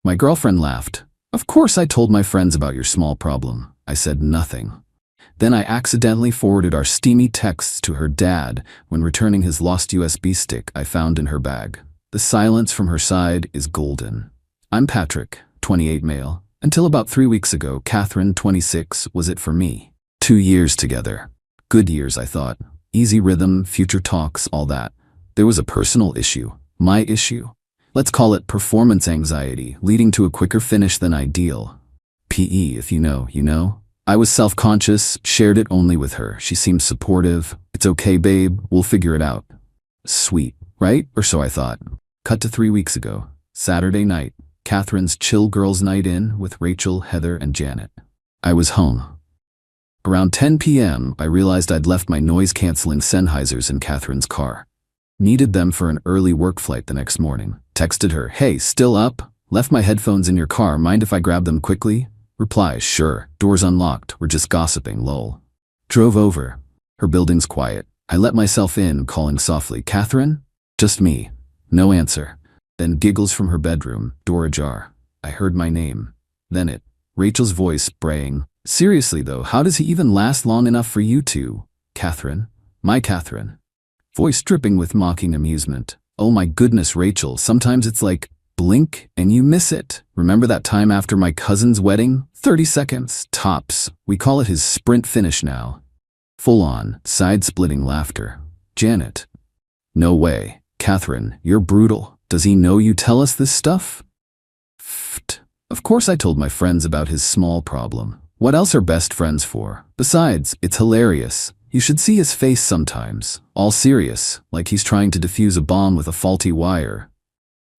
My girlfriend laughed. Of course I told my friends about your small problem. I said nothing. Then I accidentally forwarded our steamy texts to her dad when returning his lost USB stick I found in her bag. The silence from her side is golden. I'm Patrick, 28 male. Until about 3 weeks ago, Catherine, 26, was it for me. 2 years together. Good years, I thought. Easy rhythm, future talks, all that. There was a personal issue. My issue. Let's call it performance anxiety, leading to a quicker finish than ideal. PE, if you know, you know. I was self-conscious, shared it only with her. She seemed supportive. It's okay, babe, we'll figure it out. Sweet, right? Or so I thought. Cut to 3 weeks ago. Saturday night. Catherine's chill girls' night in with Rachel, Heather, and Janet. I was home. Around 10 p.m., I realized I'd left my noise-canceling Sennheisers in Catherine's car. Needed them for an early work flight the next morning. Texted her, hey, still up? Left my headphones in your car, mind if I grab them quickly? Reply, sure, doors unlocked, we're just gossiping, lol. Drove over. Her building's quiet. I let myself in, calling softly, Catherine? Just me. No answer. Then giggles from her bedroom, door ajar. I heard my name. Then it. Rachel's voice braying. Seriously though, how does he even last long enough for you two? Catherine? My Catherine. Voice dripping with mocking amusement. Oh my goodness, Rachel, sometimes it's like, blink and you miss it. Remember that time after my cousin's wedding? 30 seconds, tops. We call it his sprint finish now. Full on, side-splitting laughter. Janet. No way. Catherine, you're brutal. Does he know you tell us this stuff? Pfft. Of course I told my friends about his small problem. What else are best friends for? Besides, it's hilarious. You should see his face sometimes. All serious, like he's trying to defuse a bomb with a faulty wire.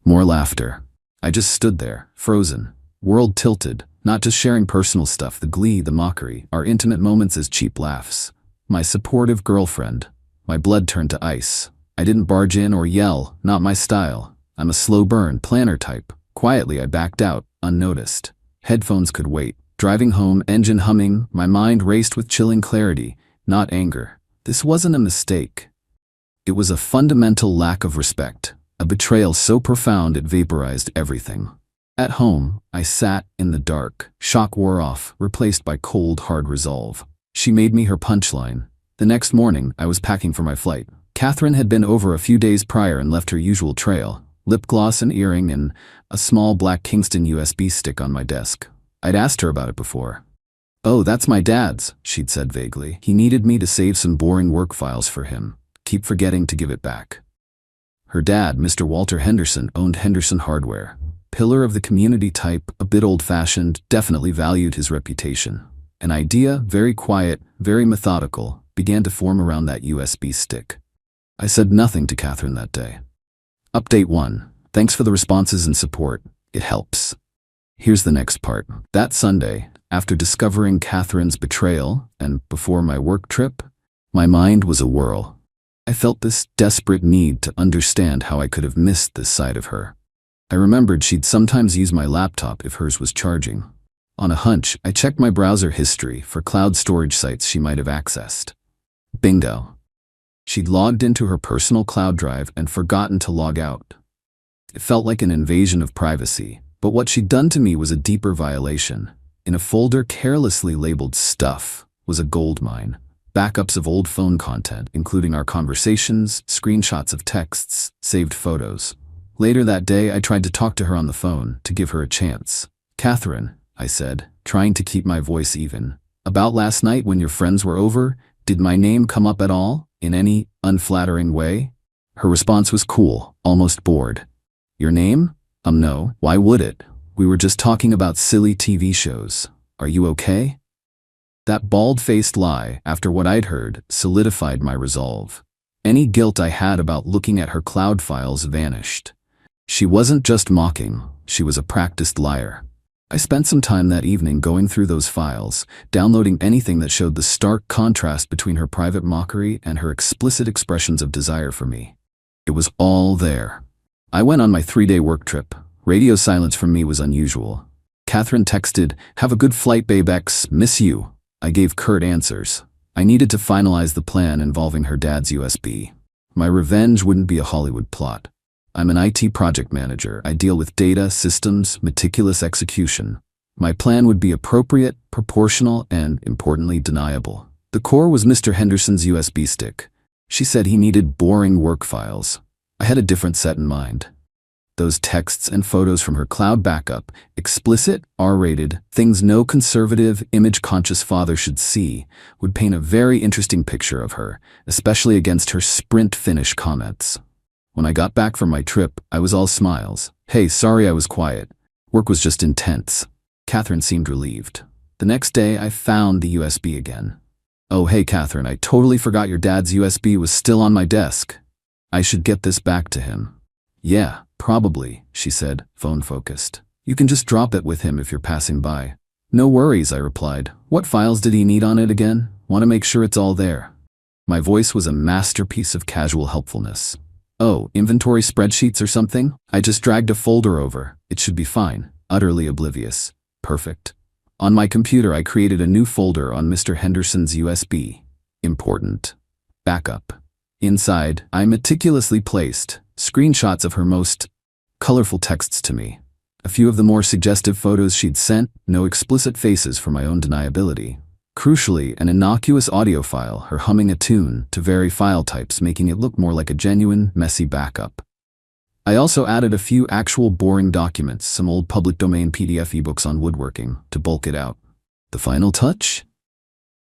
More laughter. I just stood there, frozen. World tilted. Not just sharing personal stuff, the glee, the mockery, our intimate moments as cheap laughs. My supportive girlfriend. My blood turned to ice. I didn't barge in or yell, not my style. I'm a slow burn, planner type. Quietly I backed out, unnoticed. Headphones could wait. Driving home, engine humming, my mind raced with chilling clarity, not anger. This wasn't a mistake. It was a fundamental lack of respect, a betrayal so profound it vaporized everything. At home, I sat in the dark. Shock wore off, replaced by cold, hard resolve. She made me her punchline. The next morning, I was packing for my flight. Catherine had been over a few days prior and left her usual trail. Lip gloss and earring and a small black Kingston USB stick on my desk. I'd asked her about it before. Oh, that's my dad's, she'd said vaguely. He needed me to save some boring work files for him. Keep forgetting to give it back. Her dad, Mr. Walter Henderson, owned Henderson Hardware. Pillar of the community type, a bit old-fashioned, definitely valued his reputation. An idea, very quiet, very methodical, began to form around that USB stick. I said nothing to Catherine that day. Update 1. Thanks for the responses and support. It helps. Here's the next part. That Sunday, after discovering Catherine's betrayal and before my work trip, my mind was a whirl. I felt this desperate need to understand how I could have missed this side of her. I remembered she'd sometimes use my laptop if hers was charging. On a hunch, I checked my browser history for cloud storage sites she might have accessed. Bingo. She'd logged into her personal cloud drive and forgotten to log out. It felt like an invasion of privacy, but what she'd done to me was a deeper violation. In a folder carelessly labeled Stuff was a goldmine. Backups of old phone content, including our conversations, screenshots of texts, saved photos. Later that day, I tried to talk to her on the phone to give her a chance. Catherine, I said, trying to keep my voice even. About last night when your friends were over, did my name come up at all, in any unflattering way? Her response was cool, almost bored. Your name? No, why would it? We were just talking about silly TV shows. Are you okay? That bald-faced lie, after what I'd heard, solidified my resolve. Any guilt I had about looking at her cloud files vanished. She wasn't just mocking, she was a practiced liar. I spent some time that evening going through those files, downloading anything that showed the stark contrast between her private mockery and her explicit expressions of desire for me. It was all there. I went on my 3-day work trip. Radio silence from me was unusual. Catherine texted, "Have a good flight, babe X, miss you." I gave curt answers. I needed to finalize the plan involving her dad's USB. My revenge wouldn't be a Hollywood plot. I'm an IT project manager. I deal with data, systems, meticulous execution. My plan would be appropriate, proportional, and, importantly, deniable. The core was Mr. Henderson's USB stick. She said he needed boring work files. I had a different set in mind. Those texts and photos from her cloud backup, explicit, R-rated, things no conservative, image-conscious father should see, would paint a very interesting picture of her, especially against her sprint finish comments. When I got back from my trip, I was all smiles. Hey, sorry I was quiet. Work was just intense. Catherine seemed relieved. The next day, I found the USB again. Oh, hey, Catherine, I totally forgot your dad's USB was still on my desk. I should get this back to him. Yeah, probably, she said, phone-focused. You can just drop it with him if you're passing by. No worries, I replied. What files did he need on it again? Want to make sure it's all there. My voice was a masterpiece of casual helpfulness. Oh, inventory spreadsheets or something? I just dragged a folder over. It should be fine. Utterly oblivious. Perfect. On my computer, I created a new folder on Mr. Henderson's USB. Important. Backup. Inside, I meticulously placed screenshots of her most colorful texts to me. A few of the more suggestive photos she'd sent, no explicit faces for my own deniability. Crucially, an innocuous audio file, her humming a tune, to vary file types, making it look more like a genuine, messy backup. I also added a few actual boring documents, some old public domain PDF ebooks on woodworking, to bulk it out. The final touch?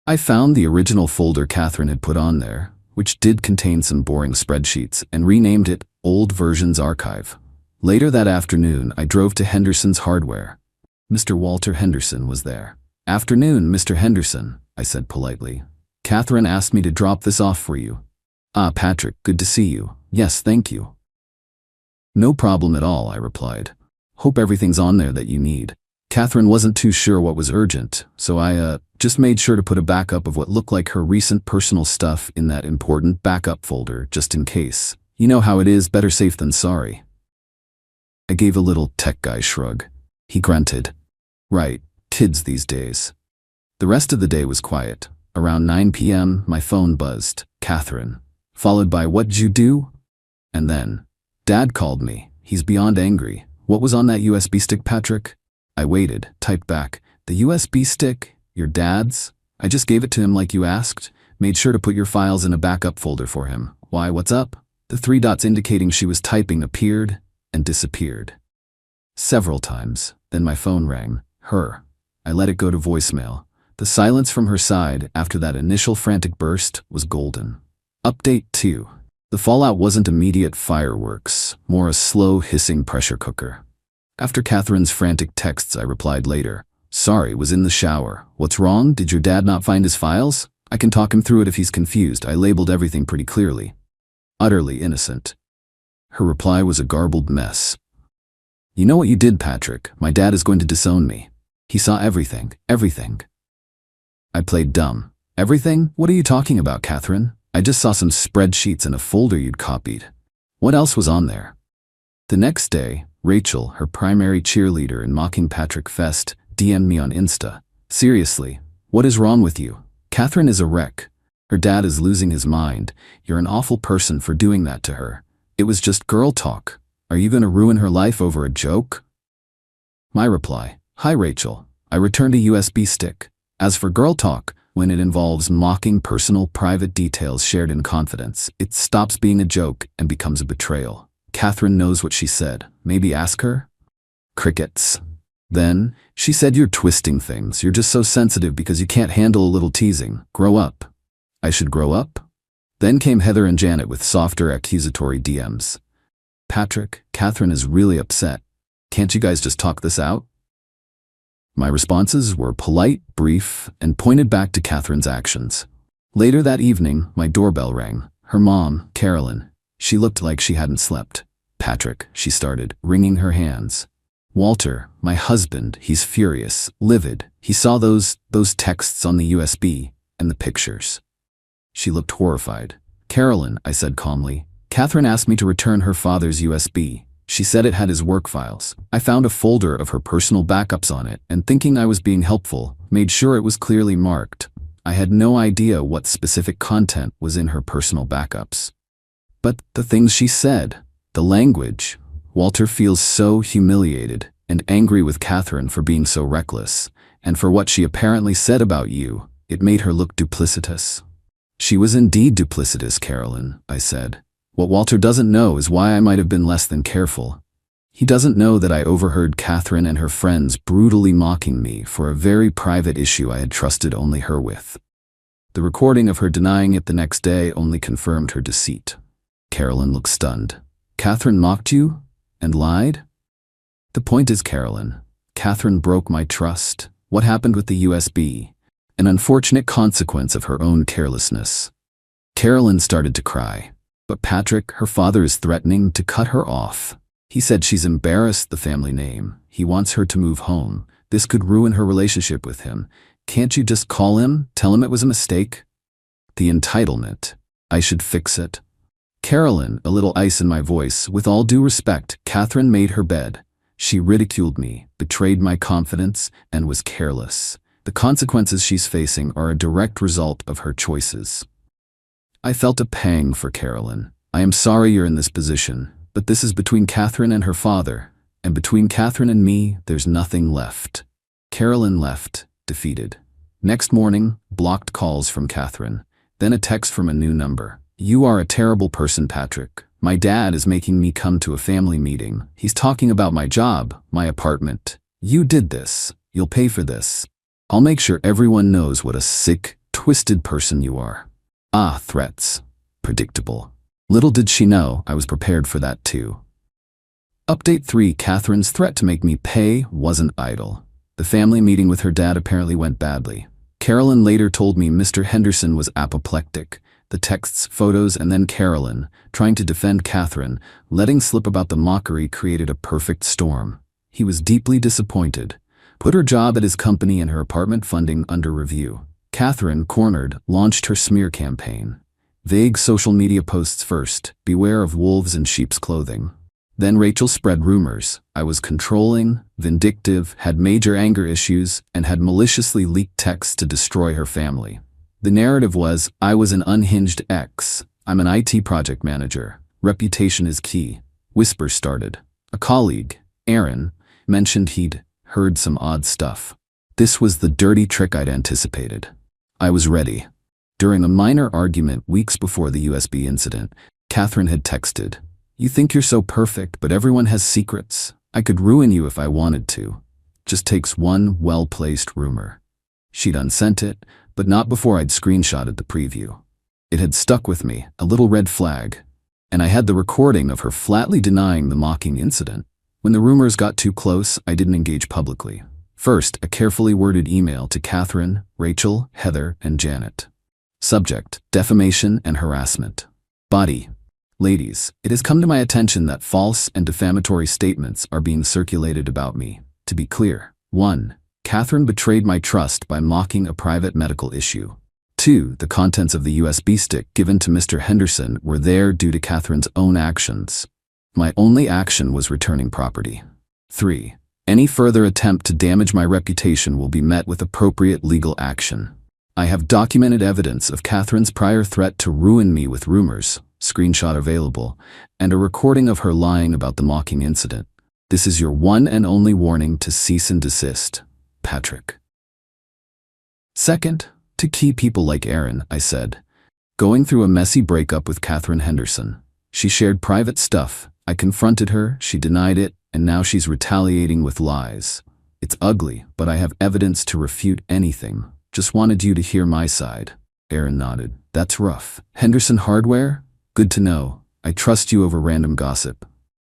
I found the original folder Catherine had put on there, which did contain some boring spreadsheets, and renamed it Old Versions Archive. Later that afternoon, I drove to Henderson's Hardware. Mr. Walter Henderson was there. Afternoon, Mr. Henderson, I said politely. Catherine asked me to drop this off for you. Ah, Patrick, good to see you. Yes, thank you. No problem at all, I replied. Hope everything's on there that you need. Catherine wasn't too sure what was urgent, so I just made sure to put a backup of what looked like her recent personal stuff in that important backup folder, just in case. You know how it is, better safe than sorry. I gave a little tech guy shrug. He grunted. Right, kids these days. The rest of the day was quiet. Around 9 p.m., my phone buzzed. Catherine. Followed by, what'd you do? And then, Dad called me. He's beyond angry. What was on that USB stick, Patrick? I waited, typed back. The USB stick? Your dad's? I just gave it to him like you asked. Made sure to put your files in a backup folder for him. Why, what's up? The 3 dots indicating she was typing appeared and disappeared. Several times. Then my phone rang. Her. I let it go to voicemail. The silence from her side after that initial frantic burst was golden. Update 2. The fallout wasn't immediate fireworks, more a slow, hissing pressure cooker. After Catherine's frantic texts, I replied later. Sorry, was in the shower. What's wrong? Did your dad not find his files? I can talk him through it if he's confused. I labeled everything pretty clearly. Utterly innocent. Her reply was a garbled mess. You know what you did, Patrick. My dad is going to disown me. He saw everything. Everything. I played dumb. Everything? What are you talking about, Catherine? I just saw some spreadsheets in a folder you'd copied. What else was on there? The next day, Rachel, her primary cheerleader in Mocking Patrick Fest, DM'd me on Insta. Seriously, what is wrong with you? Catherine is a wreck. Her dad is losing his mind. You're an awful person for doing that to her. It was just girl talk. Are you going to ruin her life over a joke? My reply, hi Rachel. I returned a USB stick. As for girl talk, when it involves mocking personal private details shared in confidence, it stops being a joke and becomes a betrayal. Catherine knows what she said. Maybe ask her? Crickets. Then, she said you're twisting things. You're just so sensitive because you can't handle a little teasing. Grow up. I should grow up? Then came Heather and Janet with softer accusatory DMs. Patrick, Catherine is really upset. Can't you guys just talk this out? My responses were polite, brief, and pointed back to Catherine's actions. Later that evening, my doorbell rang. Her mom, Carolyn. She looked like she hadn't slept. Patrick, she started, wringing her hands. Walter, my husband, he's furious, livid. He saw those texts on the USB and the pictures. She looked horrified. Carolyn, I said calmly. Catherine asked me to return her father's USB. She said it had his work files. I found a folder of her personal backups on it, and thinking I was being helpful, made sure it was clearly marked. I had no idea what specific content was in her personal backups. But the things she said, The language. Walter feels so humiliated and angry with Catherine for being so reckless, and for what she apparently said about you. It made her look duplicitous. She was indeed duplicitous, Carolyn, I said. What Walter doesn't know is why I might have been less than careful. He doesn't know that I overheard Catherine and her friends brutally mocking me for a very private issue I had trusted only her with. The recording of her denying it the next day only confirmed her deceit. Carolyn looked stunned. Catherine mocked you? And lied? The point is, Carolyn, Catherine broke my trust. What happened with the USB? An unfortunate consequence of her own carelessness. Carolyn started to cry. But Patrick, her father, is threatening to cut her off. He said she's embarrassed the family name. He wants her to move home. This could ruin her relationship with him. Can't you just call him, tell him it was a mistake? The entitlement. I should fix it. Carolyn, a little ice in my voice. With all due respect, Catherine made her bed. She ridiculed me, betrayed my confidence, and was careless. The consequences she's facing are a direct result of her choices. I felt a pang for Carolyn. I am sorry you're in this position, but this is between Catherine and her father, and between Catherine and me, there's nothing left. Carolyn left, defeated. Next morning, blocked calls from Catherine, then a text from a new number. You are a terrible person, Patrick. My dad is making me come to a family meeting. He's talking about my job, my apartment. You did this. You'll pay for this. I'll make sure everyone knows what a sick, twisted person you are. Ah, threats. Predictable. Little did she know I was prepared for that too. Update 3. Catherine's threat to make me pay wasn't idle. The family meeting with her dad apparently went badly. Carolyn later told me Mr. Henderson was apoplectic. The texts, photos, and then Carolyn, trying to defend Catherine, letting slip about the mockery created a perfect storm. He was deeply disappointed. Put her job at his company and her apartment funding under review. Catherine, cornered, launched her smear campaign. Vague social media posts first, beware of wolves in sheep's clothing. Then Rachel spread rumors. I was controlling, vindictive, had major anger issues, and had maliciously leaked texts to destroy her family. The narrative was, I was an unhinged ex. I'm an IT project manager. Reputation is key. Whispers started. A colleague, Aaron, mentioned he'd heard some odd stuff. This was the dirty trick I'd anticipated. I was ready. During a minor argument weeks before the USB incident, Catherine had texted, You think you're so perfect, but everyone has secrets. I could ruin you if I wanted to. Just takes one well-placed rumor. She'd unsent it, but not before I'd screenshotted the preview. It had stuck with me, a little red flag, and I had the recording of her flatly denying the mocking incident. When the rumors got too close, I didn't engage publicly. First, a carefully worded email to Catherine, Rachel, Heather, and Janet. Subject, defamation and harassment. Body. Ladies, it has come to my attention that false and defamatory statements are being circulated about me. To be clear, 1. Catherine betrayed my trust by mocking a private medical issue. 2. The contents of the USB stick given to Mr. Henderson were there due to Catherine's own actions. My only action was returning property. 3. Any further attempt to damage my reputation will be met with appropriate legal action. I have documented evidence of Catherine's prior threat to ruin me with rumors, screenshot available, and a recording of her lying about the mocking incident. This is your one and only warning to cease and desist, Patrick. Second, to key people like Aaron, I said. Going through a messy breakup with Catherine Henderson. She shared private stuff. I confronted her, she denied it, and now she's retaliating with lies. It's ugly, but I have evidence to refute anything. Just wanted you to hear my side. Aaron nodded. That's rough. Henderson Hardware? Good to know. I trust you over random gossip.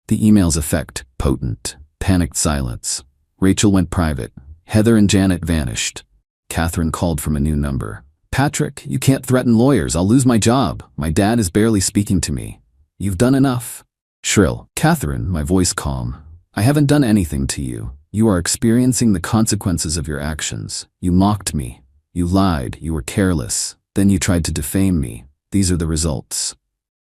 The email's effect, potent. Panicked silence. Rachel went private. Heather and Janet vanished. Catherine called from a new number. Patrick, you can't threaten lawyers. I'll lose my job. My dad is barely speaking to me. You've done enough. Shrill. Catherine, my voice calm. I haven't done anything to you. You are experiencing the consequences of your actions. You mocked me. You lied. You were careless. Then you tried to defame me. These are the results.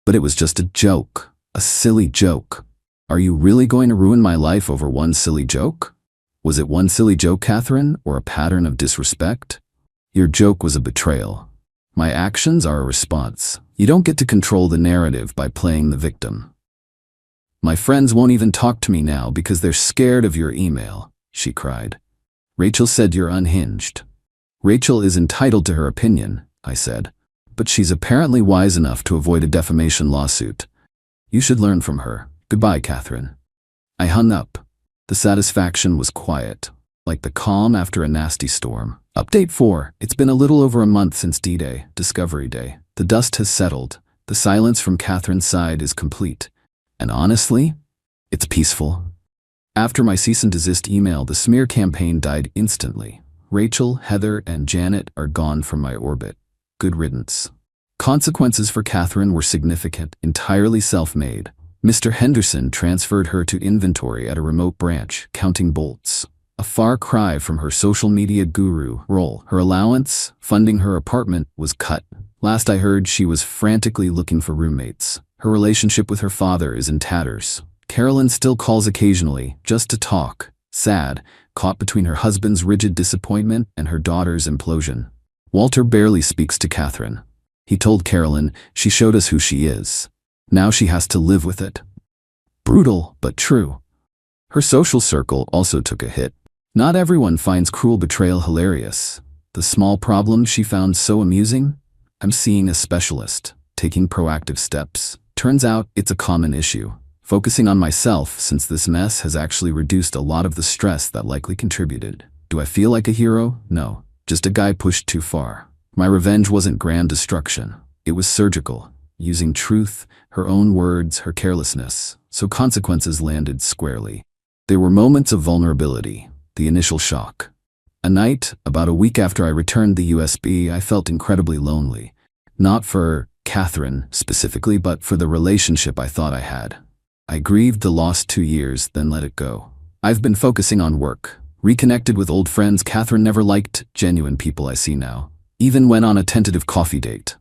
But it was just a joke. A silly joke. Are you really going to ruin my life over one silly joke? Was it one silly joke, Catherine, or a pattern of disrespect? Your joke was a betrayal. My actions are a response. You don't get to control the narrative by playing the victim. My friends won't even talk to me now because they're scared of your email, she cried. Rachel said you're unhinged. Rachel is entitled to her opinion, I said, but she's apparently wise enough to avoid a defamation lawsuit. You should learn from her. Goodbye, Catherine. I hung up. The satisfaction was quiet, like the calm after a nasty storm. Update 4. It's been a little over a month since D-Day, Discovery Day. The dust has settled. The silence from Catherine's side is complete. And honestly, it's peaceful. After my cease and desist email, the smear campaign died instantly. Rachel, Heather, and Janet are gone from my orbit. Good riddance. Consequences for Catherine were significant, entirely self-made. Mr. Henderson transferred her to inventory at a remote branch, counting bolts. A far cry from her social media guru role. Her allowance, funding her apartment, was cut. Last I heard, she was frantically looking for roommates. Her relationship with her father is in tatters. Carolyn still calls occasionally, just to talk. Sad, caught between her husband's rigid disappointment and her daughter's implosion. Walter barely speaks to Catherine. He told Carolyn, she showed us who she is. Now she has to live with it. Brutal, but true. Her social circle also took a hit. Not everyone finds cruel betrayal hilarious. The small problems she found so amusing? I'm seeing a specialist, taking proactive steps. Turns out it's a common issue. Focusing on myself, since this mess has actually reduced a lot of the stress that likely contributed. Do I feel like a hero? No, just a guy pushed too far. My revenge wasn't grand destruction. It was surgical, using truth, her own words, her carelessness, so consequences landed squarely. There were moments of vulnerability, the initial shock. A night, about a week after I returned the USB, I felt incredibly lonely. Not for Catherine specifically, but for the relationship I thought I had. I grieved the lost 2 years, then let it go. I've been focusing on work, reconnected with old friends. Catherine never liked genuine people I see now, even went on a tentative coffee date.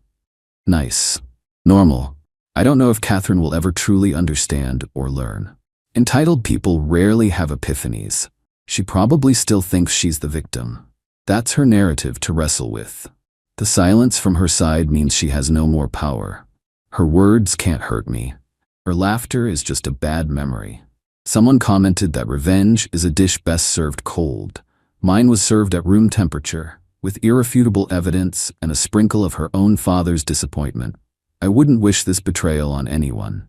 Nice. Normal. I don't know if Catherine will ever truly understand or learn. Entitled people rarely have epiphanies. She probably still thinks she's the victim. That's her narrative to wrestle with. The silence from her side means she has no more power. Her words can't hurt me. Her laughter is just a bad memory. Someone commented that revenge is a dish best served cold. Mine was served at room temperature, with irrefutable evidence and a sprinkle of her own father's disappointment. I wouldn't wish this betrayal on anyone.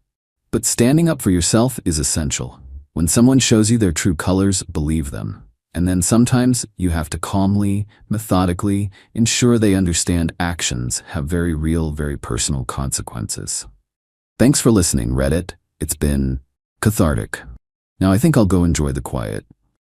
But standing up for yourself is essential. When someone shows you their true colors, believe them. And then sometimes you have to calmly, methodically ensure they understand actions have very real, very personal consequences. Thanks for listening, Reddit. It's been cathartic. Now I think I'll go enjoy the quiet.